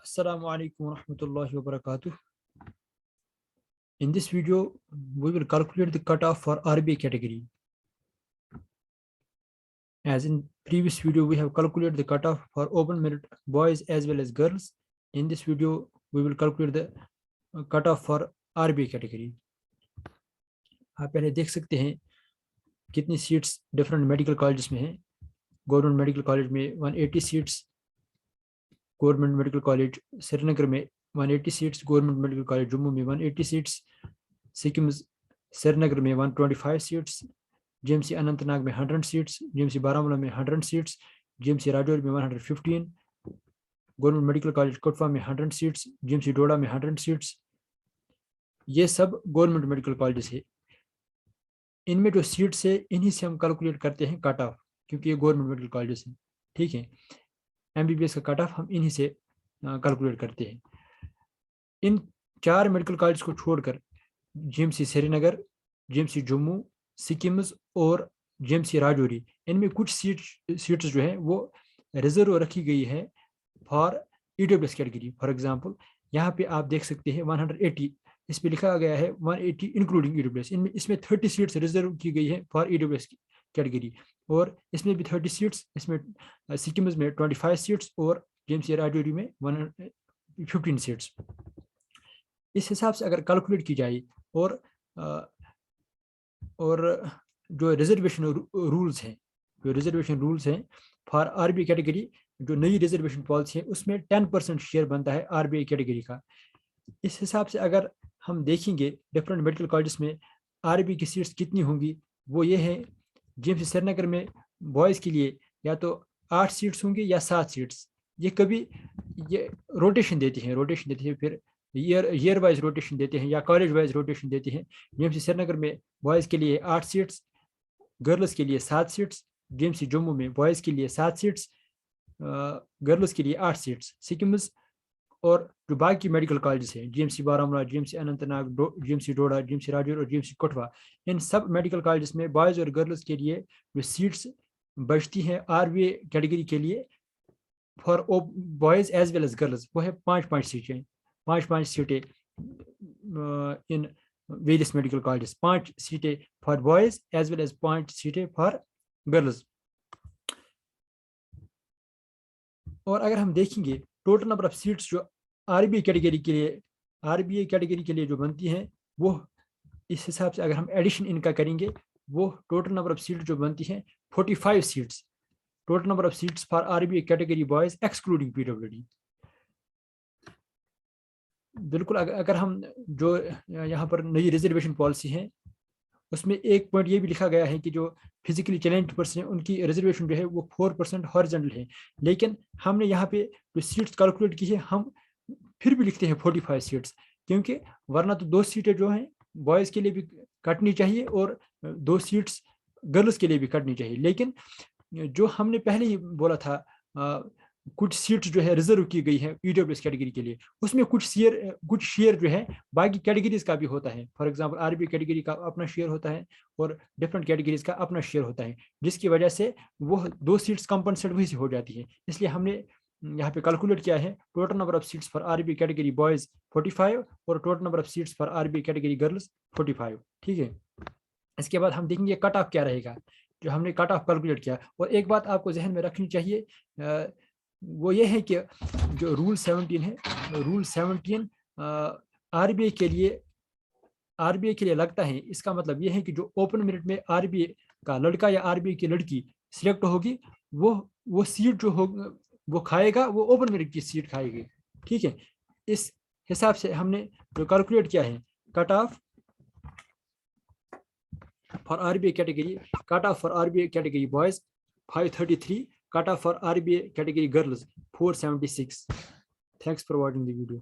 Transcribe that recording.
Assalamu alaikum wa rahmatullahi wa barakatuh. In this video, we will calculate the cutoff for RBA category. As in previous video, we have calculated the cutoff for open merit boys as well as girls. In this video, we will calculate the cutoff for RBA category. आप पहले देख सकते हैं कितनी seats different medical colleges में हैं. Government medical college में 180 seats, government medical college Srinagar में 180 seats, government medical college Jammu में 180 सीट्स, सिक्किम श्रीनगर में 125 सीट्स, जीएमसी अनंतनाग में 100 सीट्स, जीएमसी बारामूला में 100 सीट्स, जीएमसी राजौरी में 115, गवर्नमेंट मेडिकल कॉलेज कोटवा में 100 सीट्स, जीएमसी डोडा में 100 सीट्स. ये सब गवर्नमेंट मेडिकल कॉलेज है. इनमें जो सीट्स है इन्हीं से हम कैलकुलेट करते हैं कट ऑफ, क्योंकि ये गवर्नमेंट मेडिकल कॉलेज हैं. ठीक है, एमबीबीएस का कट ऑफ हम इन्हीं से कैलकुलेट करते हैं. इन 4 मेडिकल कॉलेज को छोड़कर जीएमसी श्रीनगर, जीएमसी जम्मू, सिक्किम्स और जीएमसी राजौरी, इनमें कुछ सीट्स जो है वो रिजर्व रखी गई है for EWS category. For example यहाँ पे आप देख सकते हैं 180, इस पे लिखा गया है 180 इंक्लूडिंग ईडब्ल्यूएस. इसमें 30 सीट्स रिजर्व की गई है फॉर ईडब्ल्यूएस कैटेगरी, और इसमें भी 30 सीट्स, इसमें सिक्किम्स में 25 सीट्स और जीएमसी राजौरी में 15 सीट्स. इस हिसाब से अगर कैलकुलेट की जाए और जो रिजर्वेशन रूल्स हैं फॉर आरबीआई कैटेगरी, जो नई रिजर्वेशन पॉलिसी है उसमें 10% शेयर बनता है आरबीआई कैटेगरी का. इस हिसाब से अगर हम देखेंगे डिफरेंट मेडिकल कॉलेजेस में आरबीआई की सीट्स कितनी होंगी, वो ये है. जीएमसी श्रीनगर में बॉयज़ के लिए या तो 8 सीट्स होंगी या 7 सीट्स. ये कभी ये रोटेशन देते हैं, फिर ईयर वाइज रोटेशन देते हैं या कॉलेज वाइज रोटेशन देते हैं. जीएमसी श्रीनगर में बॉयज़ के लिए 8 सीट्स, गर्ल्स के लिए 7 सीट्स. जीएमसी जम्मू में बॉयज़ के लिए 7 सीट्स, गर्ल्स के लिए 8 सीट्स. सिक्किम्स और जो बाकी मेडिकल कॉलेजेस हैं, GMC Baramulla, GMC Anantnag, GMC Doda, GMC Rajouri और जीएमसी कोटवा, इन सब मेडिकल कॉलेजेस में बॉयज़ और गर्ल्स के लिए जो सीट्स बचती हैं आरबीआई कैटेगरी के लिए for boys as well as girls, वो है 5-5 सीटें इन वेरियस मेडिकल कॉलेजेस. 5 सीटें for boys as well as 5 सीटें फॉर गर्ल्स. और अगर हम देखेंगे टोटल नंबर ऑफ सीट्स जो आरबीआई कैटेगरी के लिए जो बनती हैं, वो इस हिसाब से अगर हम एडिशन इनका करेंगे, वो टोटल नंबर ऑफ सीट्स जो बनती हैं 45 seats. Total number of seats for RBI category boys excluding PWD. बिल्कुल अगर हम जो यहाँ पर नई रिजर्वेशन पॉलिसी है उसमें एक पॉइंट ये भी लिखा गया है कि जो फिजिकली चैलेंज्ड पर्सन है उनकी रिजर्वेशन जो है वो 4% हॉरिजॉन्टल है. लेकिन हमने यहाँ पे जो सीट्स कैलकुलेट की है हम फिर भी लिखते हैं 45 सीट्स, क्योंकि वरना तो 2 सीटें जो हैं बॉयज़ के लिए भी कटनी चाहिए और 2 सीट्स गर्ल्स के लिए भी कटनी चाहिए. लेकिन जो हमने पहले ही बोला था कुछ सीट्स जो है रिजर्व की गई है ईडब्ल्यूएस कैटेगरी के लिए, उसमें कुछ शेयर जो है बाकी कैटेगरीज का भी होता है. फॉर एग्जांपल आरबीआई कैटेगरी का अपना शेयर होता है और डिफरेंट कैटेगरीज का अपना शेयर होता है, जिसकी वजह से वो 2 सीट्स कंपनसेट वही से हो जाती है. इसलिए हमने यहाँ पे कैलकुलेट किया है total number of seats for RBI category boys 45 और total number of seats for RBI category girls 45. ठीक है, इसके बाद हम देखेंगे कट ऑफ क्या रहेगा जो हमने कट ऑफ कैलकुलेट किया. और एक बात आपको जहन में रखनी चाहिए, वो ये है कि जो रूल 17 है, रूल 17 आरबीआई के लिए लगता है. इसका मतलब ये है कि जो ओपन मेरिट में आरबीआई का लड़का या आरबीआई की लड़की सिलेक्ट होगी, वो सीट जो होगी वो खाएगा, वो ओपन मेरिट की सीट खाएगी. ठीक है, इस हिसाब से हमने जो कैलकुलेट किया है cut off for RBI category, cut off for RBI category boys 533, cut off for RBA category girls 476. Thanks for watching the video.